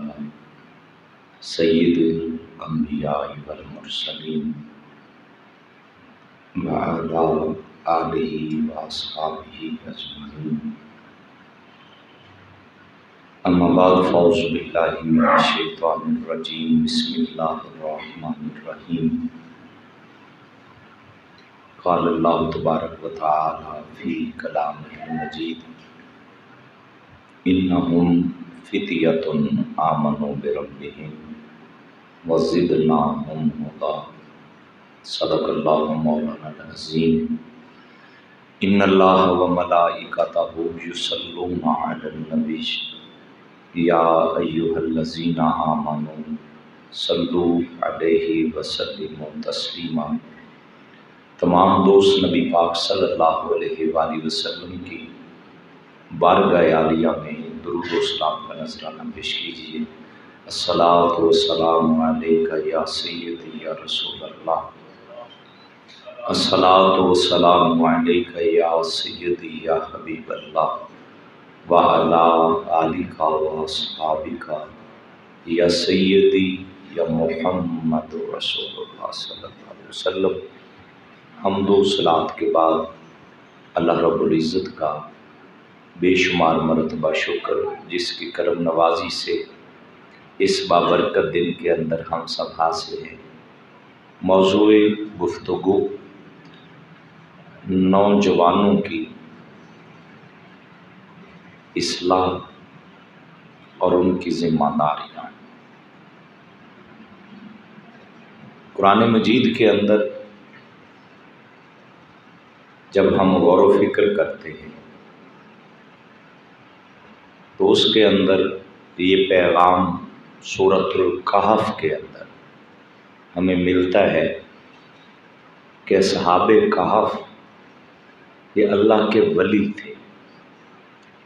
علی سید الانبیاء والمرسلین وعلی آلہ واصحابہ اجمعین، اما بعد فاعوذ باللہ من الشیطان الرجیم، بسم اللہ الرحمن الرحیم۔ قال اللہ تبارک و تعالی فی کلامہ المجید، انہم فتیۃ آمنوا بربہم وزدناہم ہدی، صدق اللہ مولانا العظیم۔ ان اللہ وملائکتہ یصلون علی النبی یا ایھا الذین آمنوا صلوا علیہ وسلموا تسلیما۔ تمام دوست نبی پاک صلی اللہ علیہ وآلہ وسلم کی بارگاہ عالیہ میں درود و سلام کا نذرانہ پیش کیجیے۔ الصلاۃ والسلام علیکہ یا سیدی یا رسول اللہ، الصلاۃ والسلام علیکہ یا سیدی یا حبیب اللہ، وعلی آلکہ واصحابکہ یا سیدی یا محمد رسول اللہ صلی اللہ علیہ وسلم۔ حمد و صلوات کے بعد اللہ رب العزت کا بے شمار مرتبہ شکر، جس کی کرم نوازی سے اس بابرکت دن کے اندر ہم سب حاصل ہیں۔ موضوع گفتگو نوجوانوں کی اصلاح اور ان کی ذمہ داریاں۔ قرآن مجید کے اندر جب ہم غور و فکر کرتے ہیں تو اس کے اندر یہ پیغام سورۃ الکہف کے اندر ہمیں ملتا ہے کہ اصحاب کہف یہ اللہ کے ولی تھے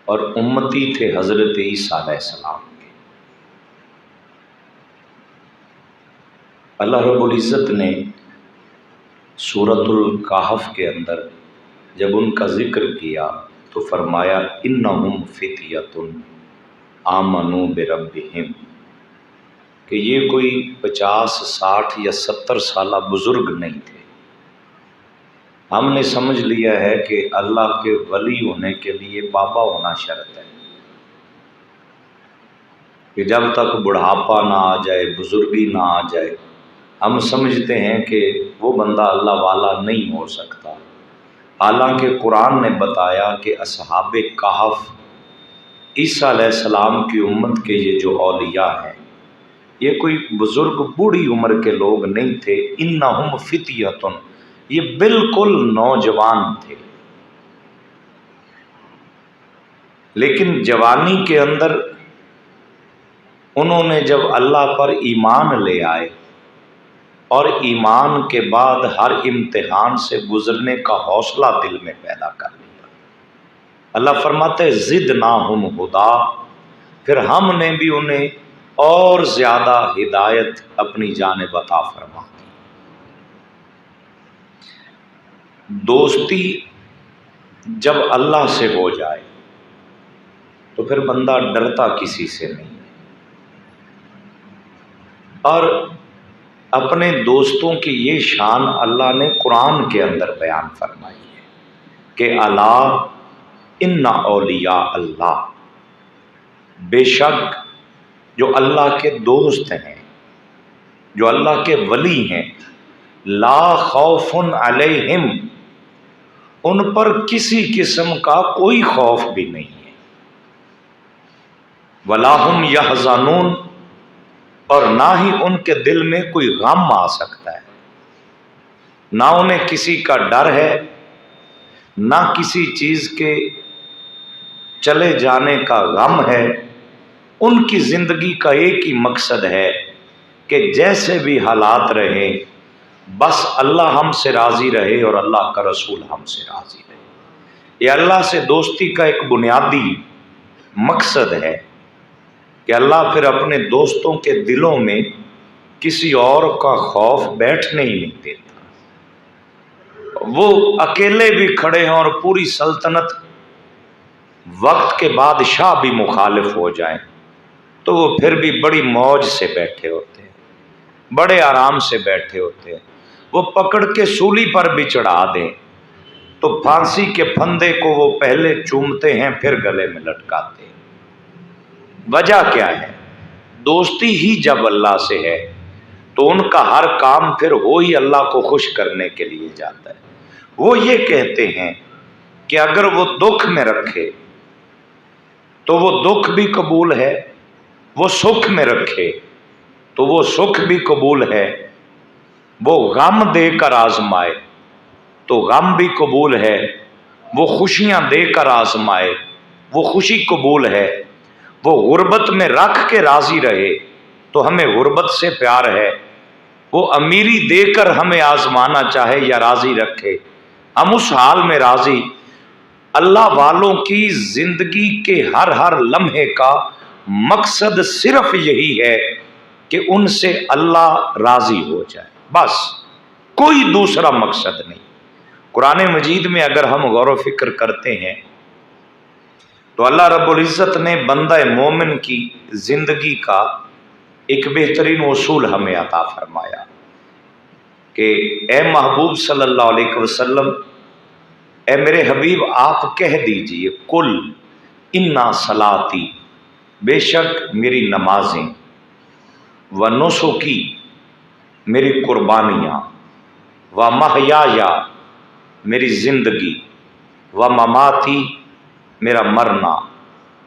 اور امتی تھے حضرت عیسیٰ علیہ السلام کے۔ اللہ رب العزت نے سورۃ الکہف کے اندر جب ان کا ذکر کیا تو فرمایا انہم فتیۃ آمنوا بربہم، کہ یہ کوئی 50، 60 یا 70 سالہ بزرگ نہیں تھے۔ ہم نے سمجھ لیا ہے کہ اللہ کے ولی ہونے کے لیے بابا ہونا شرط ہے، کہ جب تک بڑھاپا نہ آ جائے، بزرگی نہ آ جائے، ہم سمجھتے ہیں کہ وہ بندہ اللہ والا نہیں ہو سکتا۔ حالانکہ قرآن نے بتایا کہ اصحاب کہف عیسیٰ علیہ السلام کی امت کے یہ جو اولیاء ہیں، یہ کوئی بزرگ بوڑھی عمر کے لوگ نہیں تھے۔ انہم فتیۃ، یہ بالکل نوجوان تھے، لیکن جوانی کے اندر انہوں نے جب اللہ پر ایمان لے آئے اور ایمان کے بعد ہر امتحان سے گزرنے کا حوصلہ دل میں پیدا کر لیا، اللہ فرماتے زدناہم ہدی، پھر ہم نے بھی انہیں اور زیادہ ہدایت اپنی جانب عطا فرما دی۔ دوستی جب اللہ سے ہو جائے تو پھر بندہ ڈرتا کسی سے نہیں، اور اپنے دوستوں کی یہ شان اللہ نے قرآن کے اندر بیان فرمائی ہے کہ الا ان اولیاء اللہ، بے شک جو اللہ کے دوست ہیں، جو اللہ کے ولی ہیں، لا خوف علیہم، ان پر کسی قسم کا کوئی خوف بھی نہیں ہے، ولا هم یحزنون، اور نہ ہی ان کے دل میں کوئی غم آ سکتا ہے، نہ انہیں کسی کا ڈر ہے، نہ کسی چیز کے چلے جانے کا غم ہے۔ ان کی زندگی کا ایک ہی مقصد ہے کہ جیسے بھی حالات رہیں بس اللہ ہم سے راضی رہے اور اللہ کا رسول ہم سے راضی رہے۔ یہ اللہ سے دوستی کا ایک بنیادی مقصد ہے کہ اللہ پھر اپنے دوستوں کے دلوں میں کسی اور کا خوف بیٹھنے ہی نہیں دیتا۔ وہ اکیلے بھی کھڑے ہیں اور پوری سلطنت وقت کے بادشاہ بھی مخالف ہو جائیں تو وہ پھر بھی بڑی موج سے بیٹھے ہوتے ہیں، بڑے آرام سے بیٹھے ہوتے ہیں۔ وہ پکڑ کے سولی پر بھی چڑھا دیں تو پھانسی کے پھندے کو وہ پہلے چومتے ہیں پھر گلے میں لٹکاتے ہیں۔ وجہ کیا ہے؟ دوستی ہی جب اللہ سے ہے تو ان کا ہر کام پھر وہی اللہ کو خوش کرنے کے لیے جاتا ہے۔ وہ یہ کہتے ہیں کہ اگر وہ دکھ میں رکھے تو وہ دکھ بھی قبول ہے، وہ سکھ میں رکھے تو وہ سکھ بھی قبول ہے، وہ غم دے کر آزمائے تو غم بھی قبول ہے، وہ خوشیاں دے کر آزمائے وہ خوشی قبول ہے، وہ غربت میں رکھ کے راضی رہے تو ہمیں غربت سے پیار ہے، وہ امیری دے کر ہمیں آزمانا چاہے یا راضی رکھے ہم اس حال میں راضی۔ اللہ والوں کی زندگی کے ہر لمحے کا مقصد صرف یہی ہے کہ ان سے اللہ راضی ہو جائے، بس کوئی دوسرا مقصد نہیں۔ قرآن مجید میں اگر ہم غور و فکر کرتے ہیں تو اللہ رب العزت نے بندہ مومن کی زندگی کا ایک بہترین اصول ہمیں عطا فرمایا کہ اے محبوب صلی اللہ علیہ وسلم، اے میرے حبیب آپ کہہ دیجئے کل انا صلاتی، بے شک میری نمازیں، و نسکی، میری قربانیاں، و محیایا، میری زندگی، و مماتی، میرا مرنا،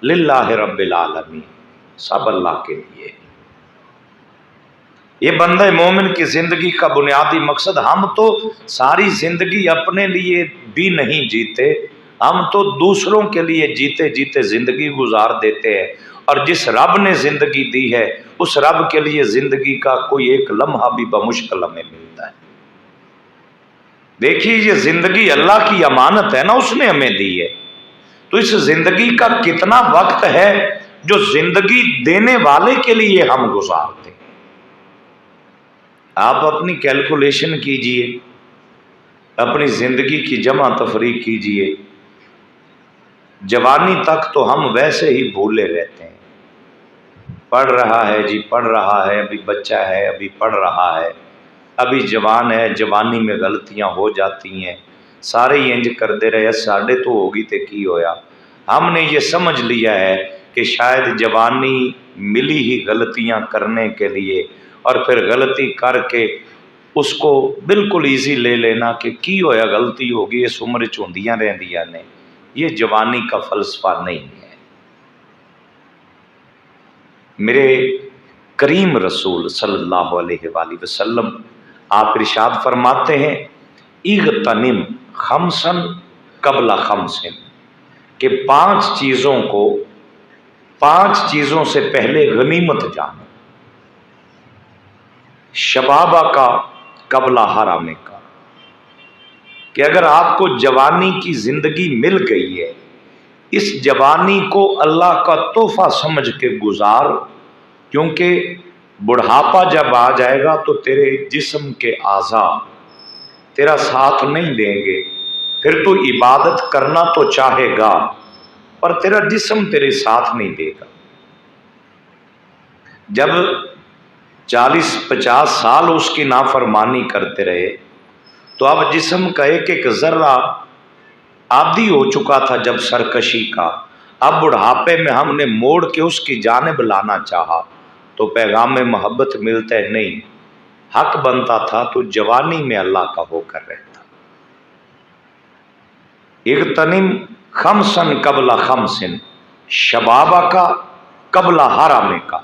للہ رب العالمین، سب اللہ کے لیے۔ یہ بندہ مومن کی زندگی کا بنیادی مقصد، ہم تو ساری زندگی اپنے لیے بھی نہیں جیتے، ہم تو دوسروں کے لیے جیتے جیتے زندگی گزار دیتے ہیں، اور جس رب نے زندگی دی ہے اس رب کے لیے زندگی کا کوئی ایک لمحہ بھی بمشکل ہمیں ملتا ہے۔ دیکھیے یہ زندگی اللہ کی امانت ہے نا، اس نے ہمیں دی ہے، تو اس زندگی کا کتنا وقت ہے جو زندگی دینے والے کے لیے ہم گزارتے ہیں۔ آپ اپنی کیلکولیشن کیجئے، اپنی زندگی کی جمع تفریق کیجئے، جوانی تک تو ہم ویسے ہی بھولے رہتے ہیں، پڑھ رہا ہے جی پڑھ رہا ہے، ابھی بچہ ہے ابھی پڑھ رہا ہے، ابھی جوان ہے، جوانی میں غلطیاں ہو جاتی ہیں، سارے انج کرتے رہے، ساڑھے تو ہوگی تے کی ہویا۔ ہم نے یہ سمجھ لیا ہے کہ شاید جوانی ملی ہی غلطیاں کرنے کے لیے، اور پھر غلطی کر کے اس کو بالکل ایزی لے لینا کہ کی ہویا غلطی ہوگی، اس عمر چوندیاں رہندیاں نے۔ یہ جوانی کا فلسفہ نہیں ہے۔ میرے کریم رسول صلی اللہ علیہ وآلہ وسلم آپ ارشاد فرماتے ہیں اغتنم خمسن قبل خمسن، کہ 5 چیزوں سے پہلے غنیمت جانو۔ شبابہ کا قبل حرامے کا، کہ اگر آپ کو جوانی کی زندگی مل گئی ہے، اس جوانی کو اللہ کا تحفہ سمجھ کے گزار، کیونکہ بڑھاپا جب آ جائے گا تو تیرے جسم کے اعضاء تیرا ساتھ نہیں دیں گے، پھر تو عبادت کرنا تو چاہے گا پر تیرا جسم تیرے ساتھ نہیں دے گا۔ جب 40-50 سال اس کی نافرمانی کرتے رہے تو اب جسم کا ایک ذرہ عادی ہو چکا تھا جب سرکشی کا، اب بڑھاپے میں ہم نے موڑ کے اس کی جانب لانا چاہا تو پیغام محبت ملتا ہے نہیں، حق بنتا تھا تو جوانی میں اللہ کا ہو کر رہتا۔ اغتنم خمسن قبل خمسن، شبابہ کا قبل حرامے کا،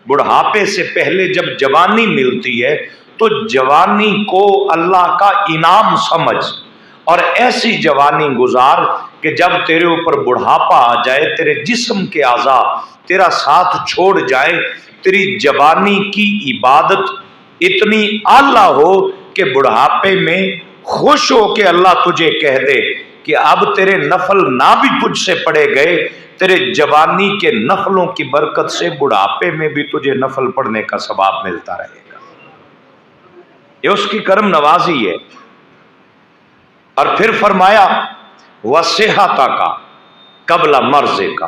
بڑھاپے سے پہلے جب جوانی ملتی ہے تو جوانی کو اللہ کا انعام سمجھ اور ایسی جوانی گزار کہ جب تیرے اوپر بڑھاپا آ جائے، تیرے جسم کے اعضاء تیرا ساتھ چھوڑ جائے، تیری جوانی کی عبادت اتنی اعلیٰ ہو کہ بڑھاپے میں خوش ہو کے اللہ تجھے کہہ دے کہ اب تیرے نفل نہ بھی تجھ سے پڑے گئے، تیرے جوانی کے نفلوں کی برکت سے بڑھاپے میں بھی تجھے نفل پڑھنے کا ثواب ملتا رہے گا۔ یہ اس کی کرم نوازی ہے۔ اور پھر فرمایا وصحت کا قبل مرض کا،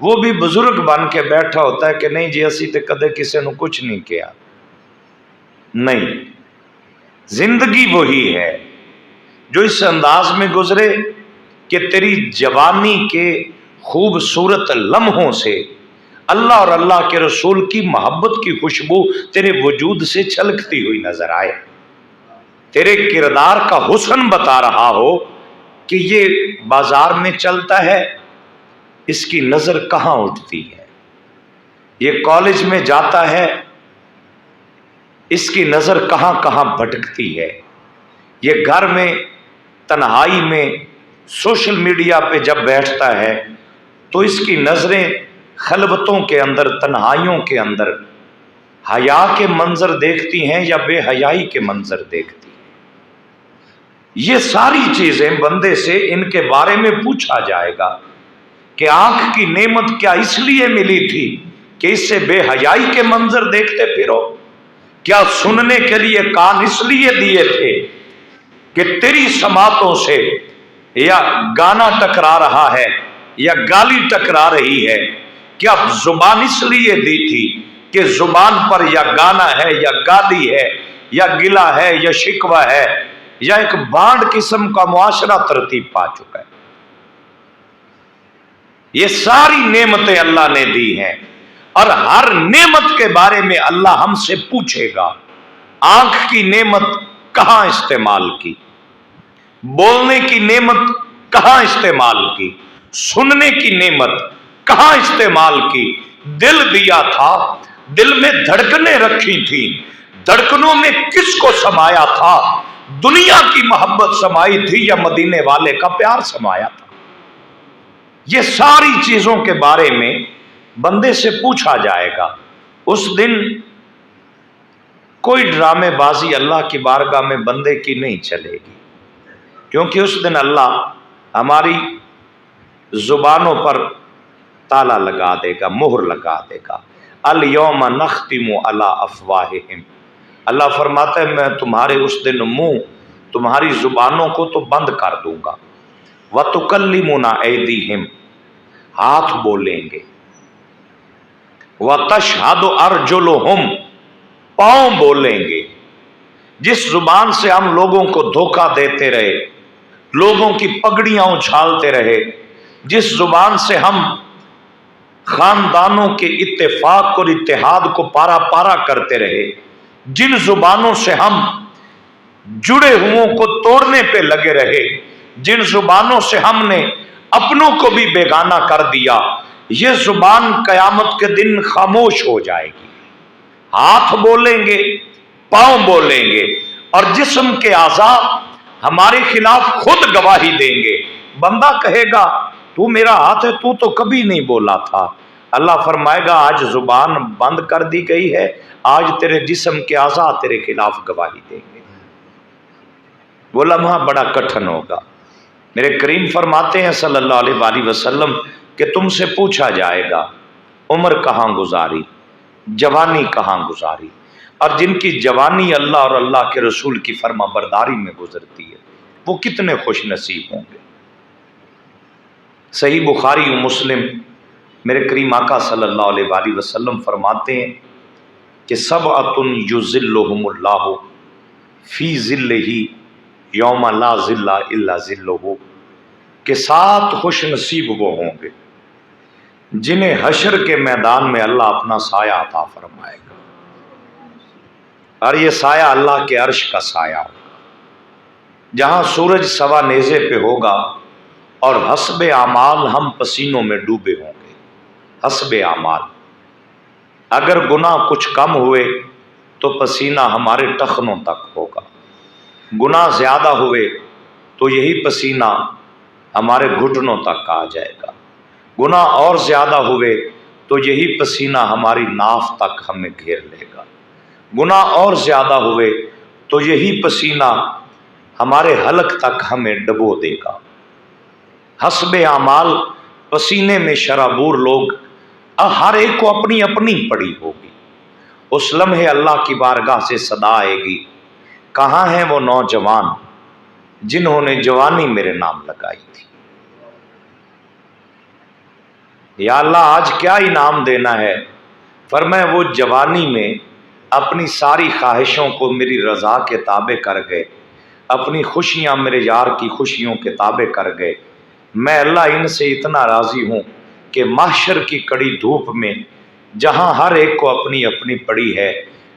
وہ بھی بزرگ بن کے بیٹھا ہوتا ہے کہ نہیں جی اسی تے کدے کسی نے کچھ نہیں کیا. نہیں، زندگی وہی ہے جو اس انداز میں گزرے کہ تیری جوانی کے خوبصورت لمحوں سے اللہ اور اللہ کے رسول کی محبت کی خوشبو تیرے وجود سے چھلکتی ہوئی نظر آئے، تیرے کردار کا حسن بتا رہا ہو کہ یہ بازار میں چلتا ہے، اس کی نظر کہاں اٹھتی ہے، یہ کالج میں جاتا ہے، اس کی نظر کہاں کہاں بھٹکتی ہے، یہ گھر میں تنہائی میں سوشل میڈیا پہ جب بیٹھتا ہے تو اس کی نظریں خلوتوں کے اندر، تنہائیوں کے اندر حیا کے منظر دیکھتی ہیں یا بے حیائی کے منظر دیکھتی ہیں. یہ ساری چیزیں بندے سے ان کے بارے میں پوچھا جائے گا کہ آنکھ کی نعمت کیا اس لیے ملی تھی کہ اس سے بے حیائی کے منظر دیکھتے پھرو؟ کیا سننے کے لیے کان اس لیے دیے تھے کہ تیری سماعتوں سے یا گانا ٹکرا رہا ہے یا گالی ٹکرا رہی ہے؟ کیا زبان اس لیے دی تھی کہ زبان پر یا گانا ہے یا گالی ہے یا گلا ہے یا شکوہ ہے یا ایک بانڈ قسم کا معاشرہ ترتیب پا چکا ہے؟ یہ ساری نعمتیں اللہ نے دی ہیں اور ہر نعمت کے بارے میں اللہ ہم سے پوچھے گا. آنکھ کی نعمت کہاں استعمال کی؟ بولنے کی نعمت کہاں استعمال کی؟ سننے کی نعمت کہاں استعمال کی؟ دل دیا تھا، دل میں دھڑکنیں رکھی تھی، دھڑکنوں میں کس کو سمایا تھا؟ دنیا کی محبت سمائی تھی یا مدینے والے کا پیار سمایا تھا؟ یہ ساری چیزوں کے بارے میں بندے سے پوچھا جائے گا. اس دن کوئی ڈرامے بازی اللہ کی بارگاہ میں بندے کی نہیں چلے گی، کیونکہ اس دن اللہ ہماری زبانوں پر تالا لگا دے گا، مہر لگا دے گا. الیوم نختم علی افواہہم، اللہ فرماتا ہے میں تمہارے اس دن منہ، تمہاری زبانوں کو تو بند کر دوں گا. وتکلمنا ایدیہم، ہاتھ بولیں گے. وتشہد ارجلہم، پاؤں بولیں گے. جس زبان سے ہم لوگوں کو دھوکہ دیتے رہے، لوگوں کی پگڑیاں اچھالتے رہے، جس زبان سے ہم خاندانوں کے اتفاق اور اتحاد کو پارا پارا کرتے رہے، جن زبانوں سے ہم جڑے ہوں کو توڑنے پہ لگے رہے، جن زبانوں سے ہم نے اپنوں کو بھی بیگانہ کر دیا، یہ زبان قیامت کے دن خاموش ہو جائے گی. ہاتھ بولیں گے، پاؤں بولیں گے اور جسم کے اعضاء ہمارے خلاف خود گواہی دیں گے. بندہ کہے گا تو میرا ہاتھ ہے، تو تو کبھی نہیں بولا تھا. اللہ فرمائے گا آج زبان بند کر دی گئی ہے، آج تیرے جسم کے اعضاء تیرے خلاف گواہی دیں گے. وہ لمحہ بڑا کٹھن ہوگا. میرے کریم فرماتے ہیں صلی اللہ علیہ وآلہ وسلم کہ تم سے پوچھا جائے گا عمر کہاں گزاری، جوانی کہاں گزاری. اور جن کی جوانی اللہ اور اللہ کے رسول کی فرما برداری میں گزرتی ہے وہ کتنے خوش نصیب ہوں گے. صحیح بخاری و مسلم میرے کریم آقا صلی اللہ علیہ وآلہ وسلم فرماتے ہیں کہ سبعۃ یظلھم اللہ فی ظلہ یوم لا ظل الا ظلہ، کہ 7 خوش نصیب وہ ہوں گے جنہیں حشر کے میدان میں اللہ اپنا سایہ عطا فرمائے گا. اور یہ سایہ اللہ کے عرش کا سایہ ہوگا، جہاں سورج سوا نیزے پہ ہوگا اور حسب اعمال ہم پسینوں میں ڈوبے ہوں گے. حسب اعمال، اگر گناہ کچھ کم ہوئے تو پسینہ ہمارے ٹخنوں تک ہوگا، گناہ زیادہ ہوئے تو یہی پسینہ ہمارے گھٹنوں تک آ جائے گا، گناہ اور زیادہ ہوئے تو یہی پسینہ ہماری ناف تک ہمیں گھیر لے گا، گناہ اور زیادہ ہوئے تو یہی پسینہ ہمارے حلق تک ہمیں ڈبو دے گا. حسب اعمال پسینے میں شرابور لوگ، ہر ایک کو اپنی اپنی پڑی ہوگی. اس لمحے اللہ کی بارگاہ سے صدا آئے گی کہاں ہیں وہ نوجوان جنہوں نے جوانی میرے نام لگائی تھی. یا اللہ آج کیا انعام دینا ہے؟ فرمایا وہ جوانی میں اپنی ساری خواہشوں کو میری رضا کے تابع کر گئے، اپنی خوشیاں میرے یار کی خوشیوں کے تابع کر گئے، میں اللہ ان سے اتنا راضی ہوں کہ محشر کی کڑی دھوپ میں جہاں ہر ایک کو اپنی اپنی پڑی ہے،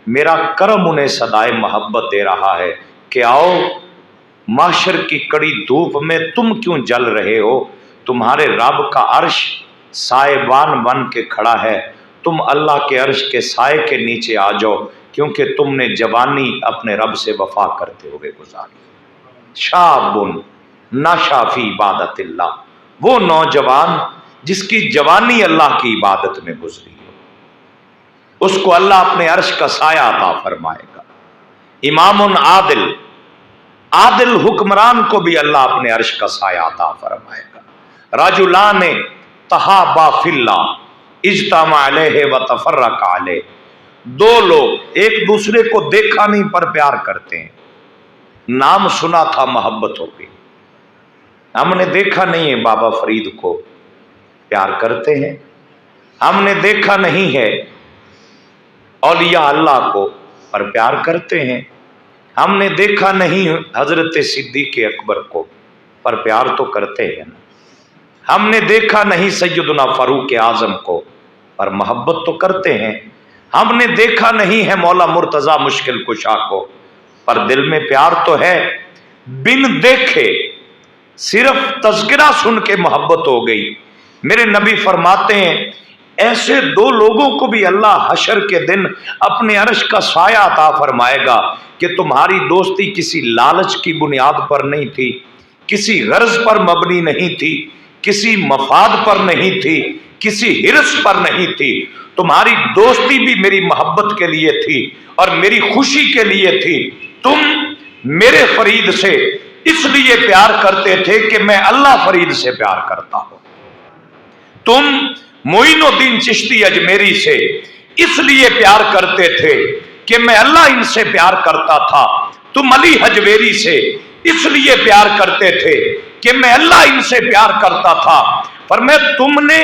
میرا کرم انہیں صدائے محبت دے رہا ہے کہ آؤ محشر کی کڑی دھوپ میں تم کیوں جل رہے ہو؟ تمہارے رب کا عرش سائبان بن کے کھڑا ہے، تم اللہ کے عرش کے سائے کے نیچے آ جاؤ، کیونکہ تم نے جوانی اپنے رب سے وفا کرتے ہوئے گزاری۔ شاب نشا فی عبادت اللہ، وہ نوجوان جس کی جوانی اللہ کی عبادت میں گزری ہو، اس کو اللہ اپنے عرش کا سایہ عطا فرمائے گا۔ امام عادل، عادل حکمران کو بھی اللہ اپنے عرش کا سایہ عطا فرمائے گا۔ رجلان تحابا فی اللہ اجتمع علیہ وتفرق علیہ، دو لوگ ایک دوسرے کو دیکھا نہیں پر پیار کرتے ہیں، نام سنا تھا محبت ہو گئی۔ ہم نے دیکھا نہیں ہے بابا فرید کو، پیار کرتے ہیں۔ ہم نے دیکھا نہیں ہے اولیاء اللہ کو، پر پیار کرتے ہیں۔ ہم نے دیکھا نہیں حضرت صدیق اکبر کو، پر پیار تو کرتے ہیں نا۔ ہم نے دیکھا نہیں سیدنا فاروق اعظم کو، پر محبت تو کرتے ہیں۔ ہم نے دیکھا نہیں ہے مولا مرتضیٰ مشکل کشا کو، پر دل میں پیار تو ہے۔ بن دیکھے صرف تذکرہ سن کے محبت ہو گئی۔ میرے نبی فرماتے ہیں ایسے دو لوگوں کو بھی اللہ حشر کے دن اپنے عرش کا سایہ عطا فرمائے گا کہ تمہاری دوستی کسی لالچ کی بنیاد پر نہیں تھی، کسی غرض پر مبنی نہیں تھی، کسی مفاد پر نہیں تھی، کسی حرص پر نہیں تھی، تمہاری دوستی بھی میری محبت کے لیے تھی اور میری خوشی کے لیے تھی۔ تم میرے فرید سے اس لیے پیار کرتے تھے کہ میں اللہ فرید سے پیار کرتا ہوں، تم معین الدین چشتی اجمیری سے اس لیے پیار کرتے تھے کہ میں اللہ ان سے پیار کرتا تھا، تم علی حجویری سے اس لیے پیار کرتے تھے کہ میں اللہ ان سے پیار کرتا تھا، پر میں تم نے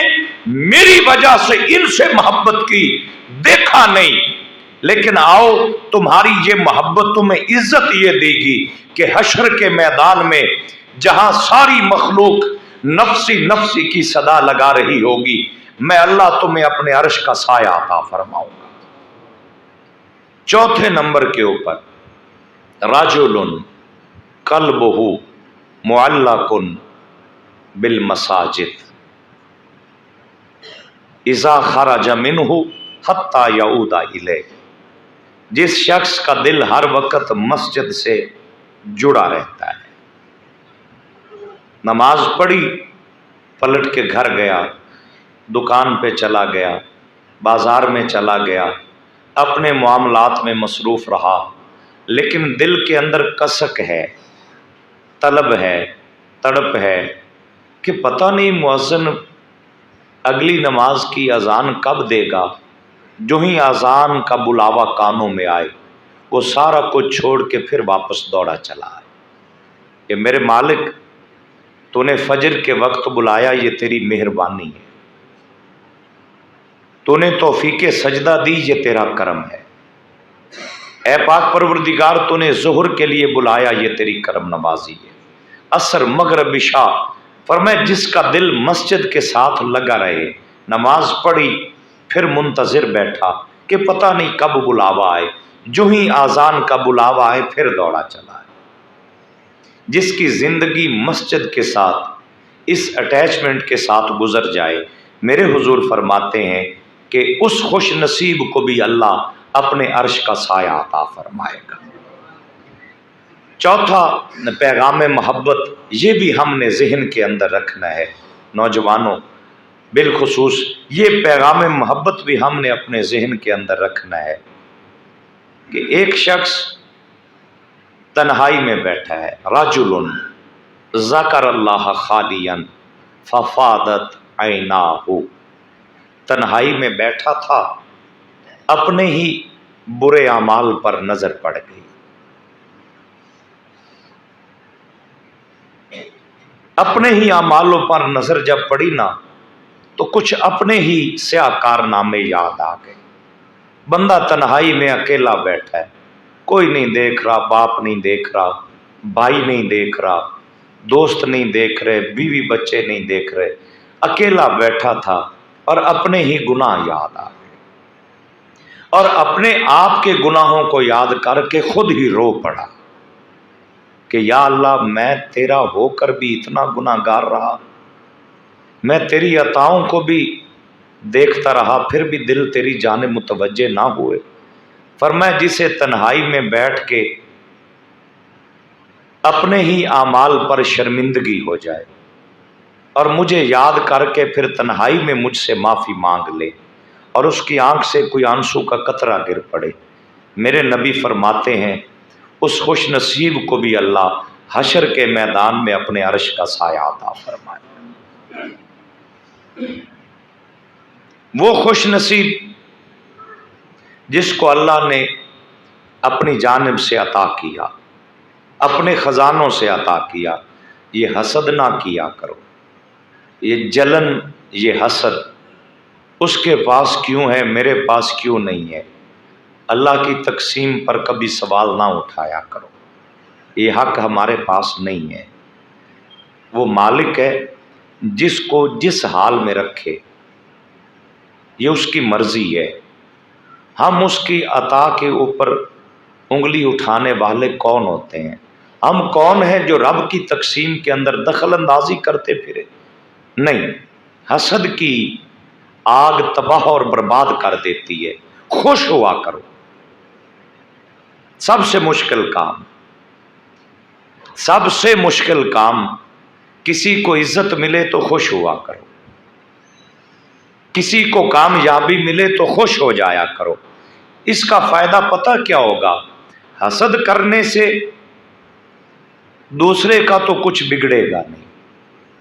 میری وجہ سے ان سے محبت کی، دیکھا نہیں، لیکن آؤ تمہاری یہ محبت تمہیں عزت یہ دے گی کہ حشر کے میدان میں جہاں ساری مخلوق نفسی نفسی کی صدا لگا رہی ہوگی، میں اللہ تمہیں اپنے عرش کا سایہ عطا فرماؤں گا۔ چوتھے نمبر کے اوپر رجل قلبہ معلق بالمساجد اذا خرج منہ حتی یعود الیہ، جس شخص کا دل ہر وقت مسجد سے جڑا رہتا ہے، نماز پڑھی پلٹ کے گھر گیا، دکان پہ چلا گیا، بازار میں چلا گیا، اپنے معاملات میں مصروف رہا، لیکن دل کے اندر کسک ہے، طلب ہے، تڑپ ہے کہ پتہ نہیں مؤذن اگلی نماز کی اذان کب دے گا۔ جو ہی اذان کا بلاوا کانوں میں آئے وہ سارا کچھ چھوڑ کے پھر واپس دوڑا چلا آئے کہ میرے مالک تو نے فجر کے وقت بلایا، یہ تیری مہربانی ہے، تو نے توفیق سجدہ دی، یہ تیرا کرم ہے، اے پاک پروردگار تو نے ظہر کے لیے بلایا، یہ تیری کرم نوازی ہے۔ عصر مغرب عشاء، فرمایا جس کا دل مسجد کے ساتھ لگا رہے، نماز پڑھی پھر منتظر بیٹھا کہ پتہ نہیں کب بلاوا آئے، جو ہی آذان کا بلاوا آئے پھر دوڑا چلا ہے۔ جس کی زندگی مسجد کے ساتھ اس اٹیچمنٹ کے ساتھ گزر جائے، میرے حضور فرماتے ہیں کہ اس خوش نصیب کو بھی اللہ اپنے عرش کا سایہ عطا فرمائے گا۔ چوتھا پیغام محبت، یہ بھی ہم نے ذہن کے اندر رکھنا ہے نوجوانوں، بالخصوص یہ پیغام محبت بھی ہم نے اپنے ذہن کے اندر رکھنا ہے کہ ایک شخص تنہائی میں بیٹھا ہے، رجل ذکر اللہ خالیا ففاضت عیناہ، تنہائی میں بیٹھا تھا، اپنے ہی برے اعمال پر نظر پڑ گئی، اپنے ہی اعمالوں پر نظر جب پڑی نا تو کچھ اپنے ہی سیاہ کارنامے یاد آ گئے۔ بندہ تنہائی میں اکیلا بیٹھا ہے، کوئی نہیں دیکھ رہا، باپ نہیں دیکھ رہا، بھائی نہیں دیکھ رہا، دوست نہیں دیکھ رہے، بیوی بچے نہیں دیکھ رہے، اکیلا بیٹھا تھا اور اپنے ہی گناہ یاد آ گئے، اور اپنے آپ کے گناہوں کو یاد کر کے خود ہی رو پڑا کہ یا اللہ، میں تیرا ہو کر بھی اتنا گناہ گار رہا، میں تیری عطاؤں کو بھی دیکھتا رہا، پھر بھی دل تیری جانب متوجہ نہ ہوئے۔ فرمایا جسے تنہائی میں بیٹھ کے اپنے ہی اعمال پر شرمندگی ہو جائے اور مجھے یاد کر کے پھر تنہائی میں مجھ سے معافی مانگ لے اور اس کی آنکھ سے کوئی آنسو کا قطرہ گر پڑے، میرے نبی فرماتے ہیں اس خوش نصیب کو بھی اللہ حشر کے میدان میں اپنے عرش کا سایہ عطا فرمائے۔ وہ خوش نصیب جس کو اللہ نے اپنی جانب سے عطا کیا، اپنے خزانوں سے عطا کیا، یہ حسد نہ کیا کرو، یہ جلن، یہ حسد اس کے پاس کیوں ہے، میرے پاس کیوں نہیں ہے، اللہ کی تقسیم پر کبھی سوال نہ اٹھایا کرو، یہ حق ہمارے پاس نہیں ہے۔ وہ مالک ہے جس کو جس حال میں رکھے، یہ اس کی مرضی ہے، ہم اس کی عطا کے اوپر انگلی اٹھانے والے کون ہوتے ہیں؟ ہم کون ہیں جو رب کی تقسیم کے اندر دخل اندازی کرتے پھرے؟ نہیں، حسد کی آگ تباہ اور برباد کر دیتی ہے، خوش ہوا کرو۔ سب سے مشکل کام، سب سے مشکل کام، کسی کو عزت ملے تو خوش ہوا کرو، کسی کو کامیابی ملے تو خوش ہو جایا کرو۔ اس کا فائدہ پتہ کیا ہوگا؟ حسد کرنے سے دوسرے کا تو کچھ بگڑے گا نہیں،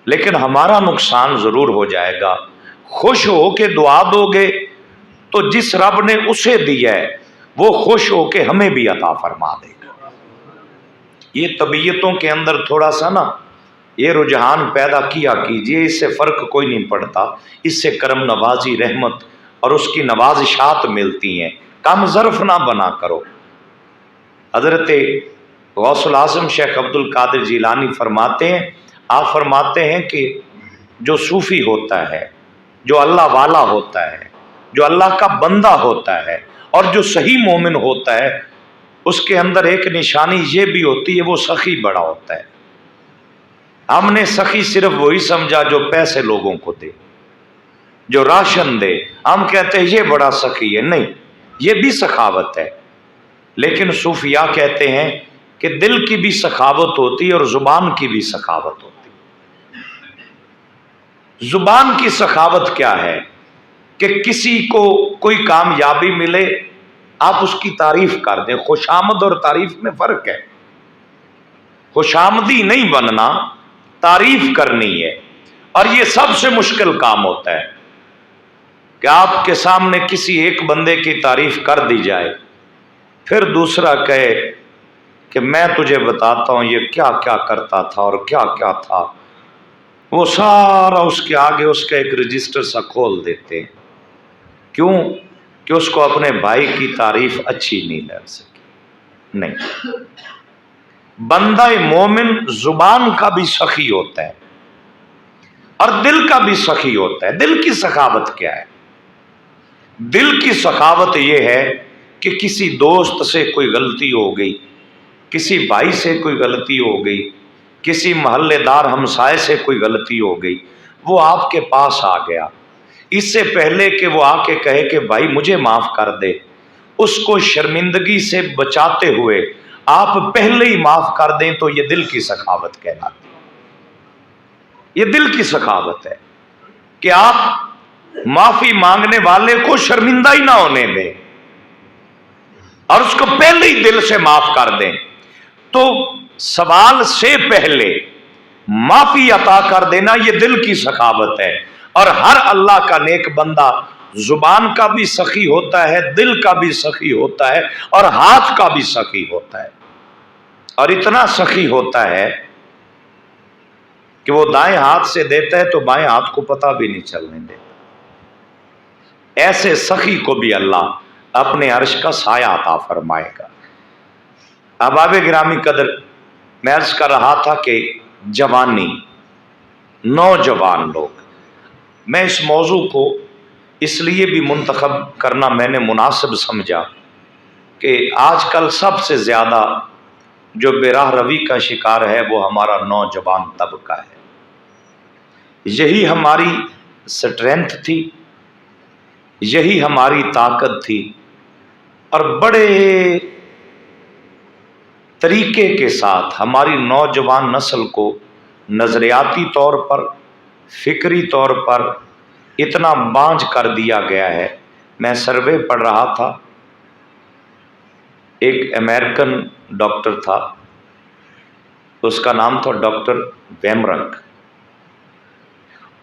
لیکن ہمارا نقصان ضرور ہو جائے گا۔ خوش ہو کے دعا دو گے تو جس رب نے اسے دیا ہے وہ خوش ہو کے ہمیں بھی عطا فرما دے گا۔ یہ طبیعتوں کے اندر تھوڑا سا نا یہ رجحان پیدا کیا کیجئے، اس سے فرق کوئی نہیں پڑتا، اس سے کرم نوازی، رحمت اور اس کی نوازشات ملتی ہیں، کم ظرف نہ بنا کرو۔ حضرت غوث العظم شیخ عبد القادر جیلانی فرماتے ہیں، آپ فرماتے ہیں کہ جو صوفی ہوتا ہے، جو اللہ والا ہوتا ہے، جو اللہ کا بندہ ہوتا ہے اور جو صحیح مومن ہوتا ہے، اس کے اندر ایک نشانی یہ بھی ہوتی ہے، وہ سخی بڑا ہوتا ہے۔ ہم نے سخی صرف وہی سمجھا جو پیسے لوگوں کو دے، جو راشن دے، ہم کہتے ہیں یہ بڑا سخی ہے، نہیں، یہ بھی سخاوت ہے، لیکن صوفیاء کہتے ہیں کہ دل کی بھی سخاوت ہوتی ہے اور زبان کی بھی سخاوت ہوتی ہے۔ زبان کی سخاوت کیا ہے؟ کہ کسی کو کوئی کامیابی ملے آپ اس کی تعریف کر دیں۔ خوشامد اور تعریف میں فرق ہے، خوشامدی نہیں بننا، تعریف کرنی ہے، اور یہ سب سے مشکل کام ہوتا ہے کہ آپ کے سامنے کسی ایک بندے کی تعریف کر دی جائے، پھر دوسرا کہے کہ میں تجھے بتاتا ہوں یہ کیا کیا کرتا تھا اور کیا کیا تھا، وہ سارا اس کے آگے اس کا ایک رجسٹر سا کھول دیتے ہیں۔ کیوں؟ کہ اس کو اپنے بھائی کی تعریف اچھی نہیں لگ سکی۔ نہیں، بندہ مومن زبان کا بھی سخی ہوتا ہے اور دل کا بھی سخی ہوتا ہے۔ دل کی سخاوت کیا ہے؟ دل کی سخاوت یہ ہے کہ کسی دوست سے کوئی غلطی ہو گئی، کسی بھائی سے کوئی غلطی ہو گئی، کسی محلے دار ہمسائے سے کوئی غلطی ہو گئی، وہ آپ کے پاس آ گیا، اس سے پہلے کہ وہ آ کے کہے کہ بھائی مجھے معاف کر دے، اس کو شرمندگی سے بچاتے ہوئے آپ پہلے ہی معاف کر دیں تو یہ دل کی سخاوت کہلاتی ہے۔ یہ دل کی سخاوت ہے کہ آپ معافی مانگنے والے کو شرمندہ ہی نہ ہونے دیں اور اس کو پہلے ہی دل سے معاف کر دیں۔ تو سوال سے پہلے معافی عطا کر دینا یہ دل کی سخاوت ہے، اور ہر اللہ کا نیک بندہ زبان کا بھی سخی ہوتا ہے، دل کا بھی سخی ہوتا ہے اور ہاتھ کا بھی سخی ہوتا ہے، اور اتنا سخی ہوتا ہے کہ وہ دائیں ہاتھ سے دیتا ہے تو بائیں ہاتھ کو پتہ بھی نہیں چلنے دیتا۔ ایسے سخی کو بھی اللہ اپنے عرش کا سایہ عطا فرمائے گا۔ احباب گرامی قدر، میں عرض کر رہا تھا کہ جوانی، نوجوان لوگ، میں اس موضوع کو اس لیے بھی منتخب کرنا میں نے مناسب سمجھا کہ آج کل سب سے زیادہ جو بے راہ روی کا شکار ہے وہ ہمارا نوجوان طبقہ ہے۔ یہی ہماری سٹرینتھ تھی، یہی ہماری طاقت تھی، اور بڑے طریقے کے ساتھ ہماری نوجوان نسل کو نظریاتی طور پر، فکری طور پر اتنا بانجھ کر دیا گیا ہے۔ میں سروے پڑھ رہا تھا، ایک امریکن ڈاکٹر تھا، اس کا نام تھا ڈاکٹر ویمرنگ۔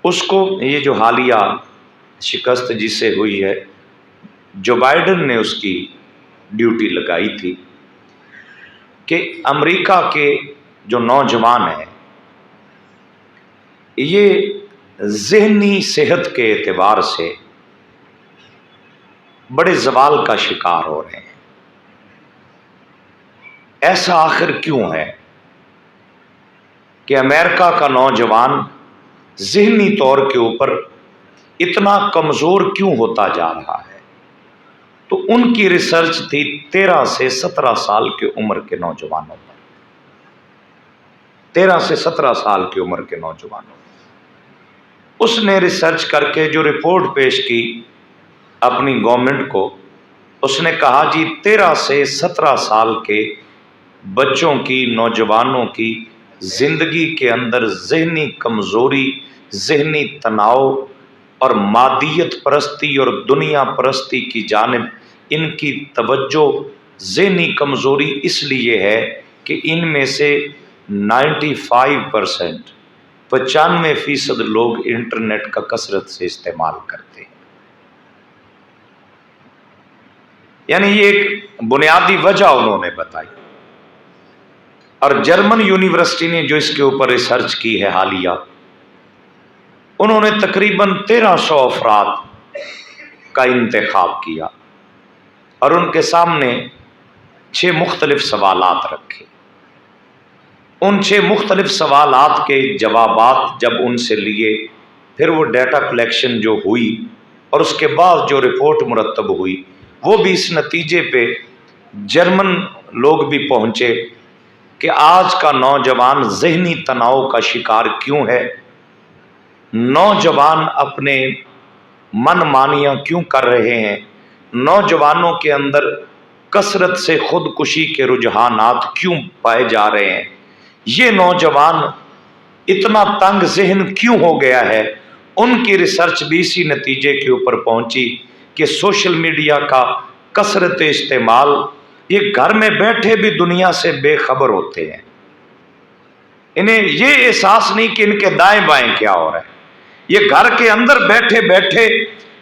اس کو یہ جو حالیہ شکست جس سے ہوئی ہے، جو بائیڈن نے اس کی ڈیوٹی لگائی تھی کہ امریکہ کے جو نوجوان ہیں یہ ذہنی صحت کے اعتبار سے بڑے زوال کا شکار ہو رہے ہیں۔ ایسا آخر کیوں ہے کہ امریکہ کا نوجوان ذہنی طور کے اوپر اتنا کمزور کیوں ہوتا جا رہا ہے؟ تو ان کی ریسرچ تھی 13 سے 17 سال کی عمر کے نوجوانوں پر، 13 سے 17 سال کی عمر کے نوجوانوں پر اس نے ریسرچ کر کے جو رپورٹ پیش کی اپنی گورنمنٹ کو، اس نے کہا جی 13 سے 17 سال کے بچوں کی، نوجوانوں کی زندگی کے اندر ذہنی کمزوری، ذہنی تناؤ اور مادیت پرستی اور دنیا پرستی کی جانب ان کی توجہ، ذہنی کمزوری اس لیے ہے کہ ان میں سے 95% لوگ انٹرنیٹ کا کثرت سے استعمال کرتے ہیں۔ یعنی یہ ایک بنیادی وجہ انہوں نے بتائی، اور جرمن یونیورسٹی نے جو اس کے اوپر ریسرچ کی ہے حالیہ، انہوں نے تقریباً 1300 افراد کا انتخاب کیا اور ان کے سامنے 6 مختلف سوالات رکھے۔ ان 6 مختلف سوالات کے جوابات جب ان سے لیے، پھر وہ ڈیٹا کلیکشن جو ہوئی اور اس کے بعد جو رپورٹ مرتب ہوئی، وہ بھی اس نتیجے پہ جرمن لوگ بھی پہنچے کہ آج کا نوجوان ذہنی تناؤ کا شکار کیوں ہے، نوجوان اپنے من مانیاں کیوں کر رہے ہیں، نوجوانوں کے اندر کثرت سے خودکشی کے رجحانات کیوں پائے جا رہے ہیں، یہ نوجوان اتنا تنگ ذہن کیوں ہو گیا ہے۔ ان کی ریسرچ بھی اسی نتیجے کے اوپر پہنچی کہ سوشل میڈیا کا کثرت استعمال، یہ گھر میں بیٹھے بھی دنیا سے بے خبر ہوتے ہیں، انہیں یہ احساس نہیں کہ ان کے دائیں بائیں کیا ہو رہا ہے، یہ گھر کے اندر بیٹھے بیٹھے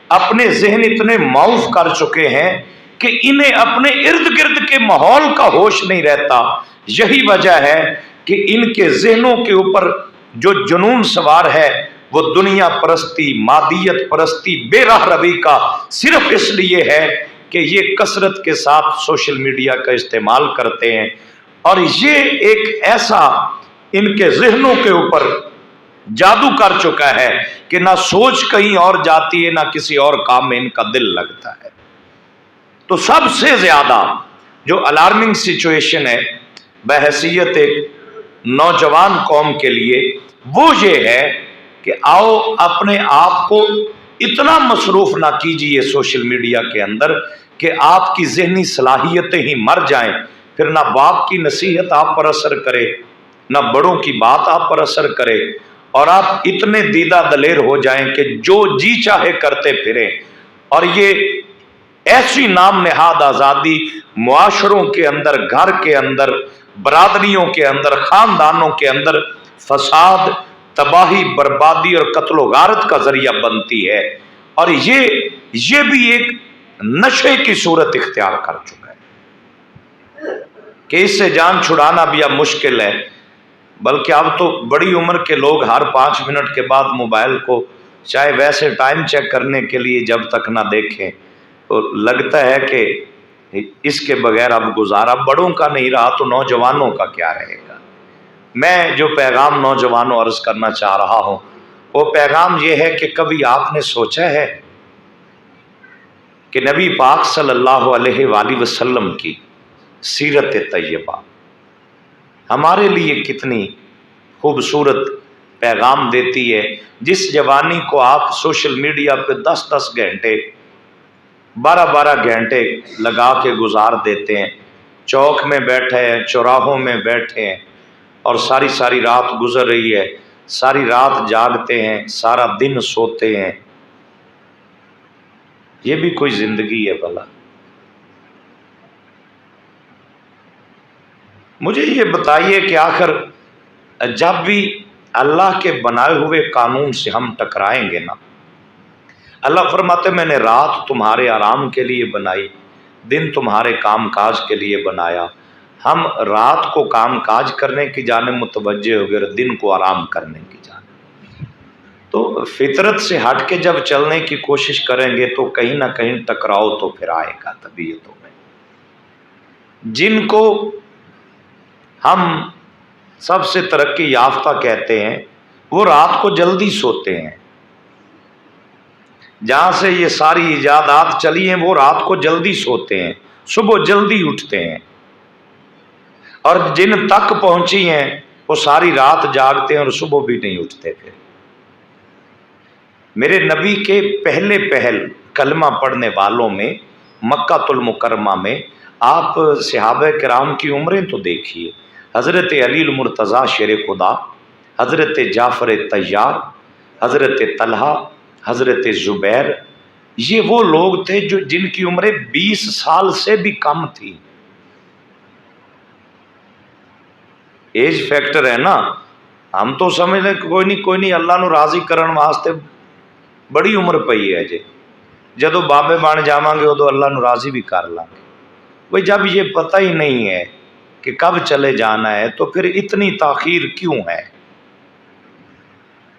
اپنے ذہن اتنے معاف کر چکے ہیں کہ انہیں اپنے ارد گرد کے ماحول کا ہوش نہیں رہتا۔ یہی وجہ ہے کہ ان کے ذہنوں کے اوپر جو جنون سوار ہے وہ دنیا پرستی، مادیت پرستی، بے راہ روی کا صرف اس لیے ہے کہ یہ کثرت کے ساتھ سوشل میڈیا کا استعمال کرتے ہیں، اور یہ ایک ایسا ان کے ذہنوں کے اوپر جادو کر چکا ہے کہ نہ سوچ کہیں اور جاتی ہے، نہ کسی اور کام میں ان کا دل لگتا ہے۔ تو سب سے زیادہ جو الارمنگ سچویشن ہے بحیثیت ایک نوجوان قوم کے لیے، وہ یہ ہے کہ آؤ اپنے آپ کو اتنا مصروف نہ کیجیے سوشل میڈیا کے اندر کہ آپ کی ذہنی صلاحیتیں ہی مر جائیں، پھر نہ باپ کی نصیحت آپ پر اثر کرے، نہ بڑوں کی بات آپ پر اثر کرے، اور آپ اتنے دیدہ دلیر ہو جائیں کہ جو جی چاہے کرتے پھریں، اور یہ ایسی نام نہاد آزادی معاشروں کے اندر، گھر کے اندر، برادریوں کے اندر، خاندانوں کے اندر فساد، تباہی، بربادی اور قتل و غارت کا ذریعہ بنتی ہے، اور یہ بھی ایک نشے کی صورت اختیار کر چکا ہے کہ اس سے جان چھڑانا بھی اب مشکل ہے، بلکہ اب تو بڑی عمر کے لوگ ہر 5 منٹ کے بعد موبائل کو چاہے ویسے ٹائم چیک کرنے کے لیے جب تک نہ دیکھیں تو لگتا ہے کہ اس کے بغیر اب گزارا بڑوں کا نہیں رہا تو نوجوانوں کا کیا رہے گا۔ میں جو پیغام نوجوانوں عرض کرنا چاہ رہا ہوں وہ پیغام یہ ہے کہ کبھی آپ نے سوچا ہے کہ نبی پاک صلی اللہ علیہ وآلہ وسلم کی سیرت طیبہ ہمارے لیے کتنی خوبصورت پیغام دیتی ہے؟ جس جوانی کو آپ سوشل میڈیا پہ 10 گھنٹے 12 گھنٹے لگا کے گزار دیتے ہیں، چوک میں بیٹھے ہیں، چوراہوں میں بیٹھے ہیں اور ساری رات گزر رہی ہے، ساری رات جاگتے ہیں، سارا دن سوتے ہیں، یہ بھی کوئی زندگی ہے بھلا؟ مجھے یہ بتائیے کہ آخر جب بھی اللہ کے بنائے ہوئے قانون سے ہم ٹکرائیں گے نا، اللہ فرماتے میں نے رات تمہارے آرام کے لیے بنائی، دن تمہارے کام کاج کے لیے بنایا، ہم رات کو کام کاج کرنے کی جانب متوجہ ہو گئے، دن کو آرام کرنے کی جانب۔ تو فطرت سے ہٹ کے جب چلنے کی کوشش کریں گے تو کہیں نہ کہیں ٹکراؤ تو پھر آئے گا طبیعتوں میں۔ جن کو ہم سب سے ترقی یافتہ کہتے ہیں وہ رات کو جلدی سوتے ہیں، جہاں سے یہ ساری ایجادات چلی ہیں وہ رات کو جلدی سوتے ہیں، صبح جلدی اٹھتے ہیں، اور جن تک پہنچی ہیں وہ ساری رات جاگتے ہیں اور صبح بھی نہیں اٹھتے۔ پھر میرے نبی کے پہل کلمہ پڑھنے والوں میں مکہ المکرمہ میں آپ صحابہ کرام کی عمریں تو دیکھیے، حضرت علی المرتضیٰ شیر خدا، حضرت جعفر طیار، حضرت طلحہ، حضرت زبیر، یہ وہ لوگ تھے جن کی عمریں 20 سال سے بھی کم تھی۔ ایج فیکٹر ہے نا، ہم تو سمجھ لیں کوئی نہیں اللہ نو راضی کرن واسطے بڑی عمر پئی ہے جی، جدو بابے بن جاواں گے ادو اللہ نو راضی بھی کر لیں گے۔ بھئی جب یہ پتہ ہی نہیں ہے کہ کب چلے جانا ہے تو پھر اتنی تاخیر کیوں ہے؟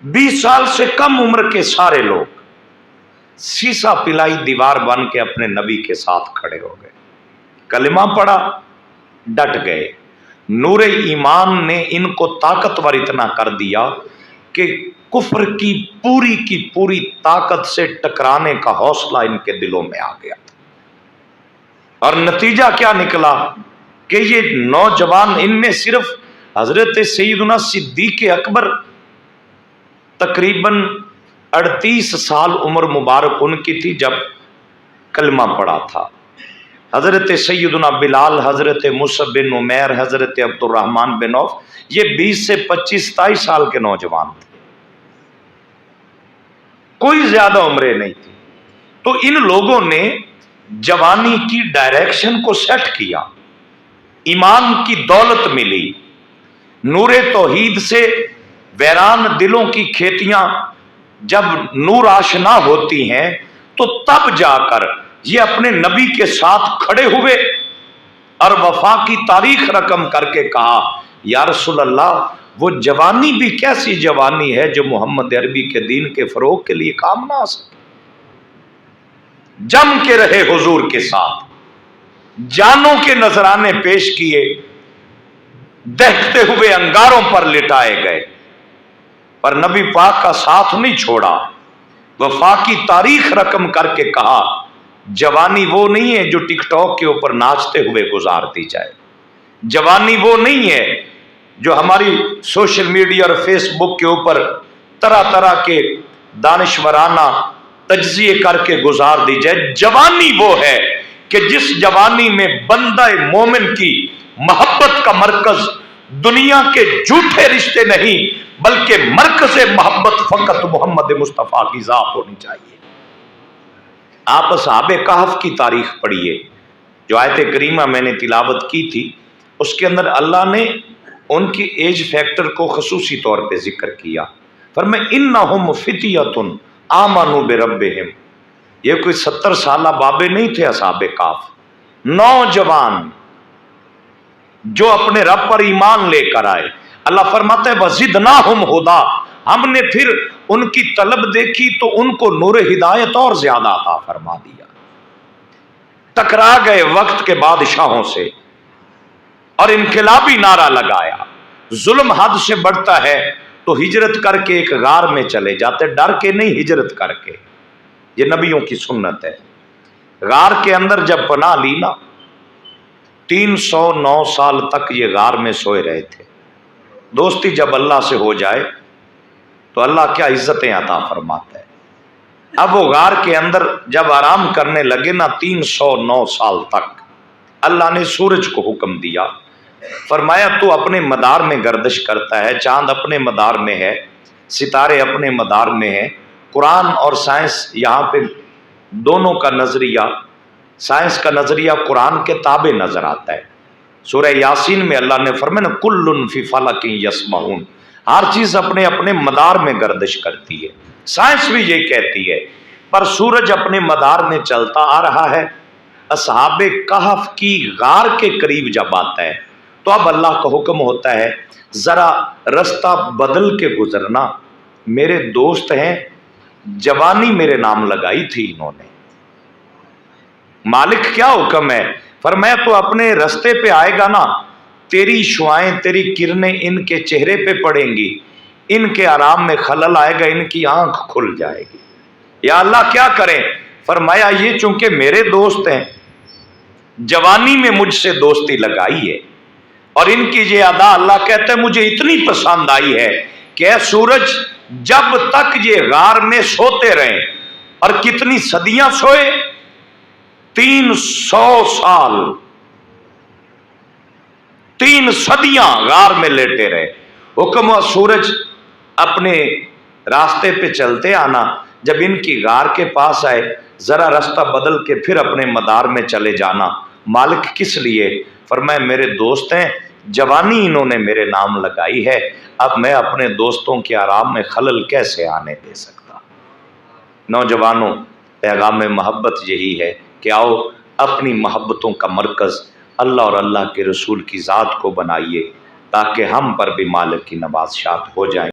20 سال سے کم عمر کے سارے لوگ سیسا پلائی دیوار بن کے اپنے نبی کے ساتھ کھڑے ہو گئے، کلمہ پڑھا، ڈٹ گئے۔ نور ایمان نے ان کو طاقتور اتنا کر دیا کہ کفر کی پوری طاقت سے ٹکرانے کا حوصلہ ان کے دلوں میں آ گیا، اور نتیجہ کیا نکلا کہ یہ نوجوان، ان میں صرف حضرت سیدنا صدیق اکبر تقریباً 38 سال عمر مبارک ان کی تھی جب کلمہ پڑھا تھا، حضرت سیدنا بلال، حضرت مصعب بن عمیر، حضرت عبد الرحمن بن عوف، یہ 20 سے 25-27 سال کے نوجوان تھے، کوئی زیادہ عمریں نہیں تھی۔ تو ان لوگوں نے جوانی کی ڈائریکشن کو سیٹ کیا، ایمان کی دولت ملی، نور توحید سے ویران دلوں کی کھیتیاں جب نور آشنا ہوتی ہیں تو تب جا کر یہ اپنے نبی کے ساتھ کھڑے ہوئے اور وفا کی تاریخ رقم کر کے کہا، یا رسول اللہ وہ جوانی بھی کیسی جوانی ہے جو محمد عربی کے دین کے فروغ کے لیے کام نہ آ سکے۔ جم کے رہے حضور کے ساتھ، جانوں کے نذرانے پیش کیے، دہتے ہوئے انگاروں پر لٹائے گئے، پر نبی پاک کا ساتھ نہیں چھوڑا، وفا کی تاریخ رقم کر کے کہا جوانی وہ نہیں ہے جو ٹک ٹاک کے اوپر ناچتے ہوئے گزار دی جائے، جوانی وہ نہیں ہے جو ہماری سوشل میڈیا اور فیس بک کے اوپر طرح کے دانشورانہ تجزیے کر کے گزار دی جائے، جوانی وہ ہے کہ جس جوانی میں بندہ مومن کی محبت کا مرکز دنیا کے جھوٹے رشتے نہیں بلکہ مرکز محبت فقط محمد مصطفیٰ کی ذات ہونی چاہیے۔ آپ اصحاب کہف کی تاریخ پڑھیے، جو آیت کریمہ میں نے تلاوت کی تھی، اس کے اندر اللہ نے ان کی ایج فیکٹر کو خصوصی طور پہ ذکر کیا، فرمایا انہم فتیۃ آمنوا بربہم، یہ کوئی 70 سالہ بابے نہیں تھے اصحاب کہف، نوجوان جو اپنے رب پر ایمان لے کر آئے۔ اللہ فرماتا ہے وزدناہم ہدی، ہم نے پھر ان کی طلب دیکھی تو ان کو نور ہدایت اور زیادہ عطا فرما دیا. ٹکرا گئے وقت کے بادشاہوں سے اور انقلابی نعرہ لگایا. ظلم حد سے بڑھتا ہے تو ہجرت کر کے ایک غار میں چلے جاتے, ڈر کے نہیں, ہجرت کر کے. یہ نبیوں کی سنت ہے. غار کے اندر جب پناہ لی نا, 309 سال تک یہ غار میں سوئے رہے تھے. دوستی جب اللہ سے ہو جائے تو اللہ کیا عزتیں عطا فرماتا ہے. اب وہ غار کے اندر جب آرام کرنے لگے نا 309 سال تک, اللہ نے سورج کو حکم دیا, فرمایا تو اپنے مدار میں گردش کرتا ہے, چاند اپنے مدار میں ہے, ستارے اپنے مدار میں ہیں. قرآن اور سائنس یہاں پہ دونوں کا نظریہ, سائنس کا نظریہ قرآن کے تابع نظر آتا ہے. سورہ یاسین میں اللہ نے فرمایا نا کل فی فلک یسبحون, ہر چیز اپنے اپنے مدار میں گردش کرتی ہے. سائنس بھی یہ کہتی ہے, پر سورج اپنے مدار میں چلتا آ رہا ہے. اصحاب کہف کی غار کے قریب جب آتا ہے تو اب اللہ کا حکم ہوتا ہے ذرا رستہ بدل کے گزرنا, میرے دوست ہیں, جوانی میرے نام لگائی تھی انہوں نے. مالک کیا حکم ہے؟ فرمایا تو اپنے رستے پہ آئے گا نا, تیری شعائیں, تیری کرنیں ان کے چہرے پہ پڑیں گی, ان کے آرام میں خلل آئے گا, ان کی آنکھ کھل جائے گی. یا اللہ کیا کریں؟ فرمایا یہ چونکہ میرے دوست ہیں, جوانی میں مجھ سے دوستی لگائی ہے, اور ان کی یہ ادا اللہ کہتا ہے مجھے اتنی پسند آئی ہے کہ اے سورج جب تک یہ غار میں سوتے رہیں, اور کتنی صدیاں سوئے, 300 سال, 3 صدیاں غار میں لیٹے رہے. حکم ہوا سورج اپنے راستے پہ چلتے آنا. جب ان کی غار کے پاس آئے ذرا رستہ بدل کے پھر اپنے مدار میں چلے جانا. مالک کس لیے؟ فرمایا میرے دوست ہیں, جوانی انہوں نے میرے نام لگائی ہے, اب میں اپنے دوستوں کے آرام میں خلل کیسے آنے دے سکتا. نوجوانوں, پیغام محبت یہی ہے کہ آؤ اپنی محبتوں کا مرکز اللہ اور اللہ کے رسول کی ذات کو بنائیے, تاکہ ہم پر بھی مالک کی نوازشات ہو جائیں.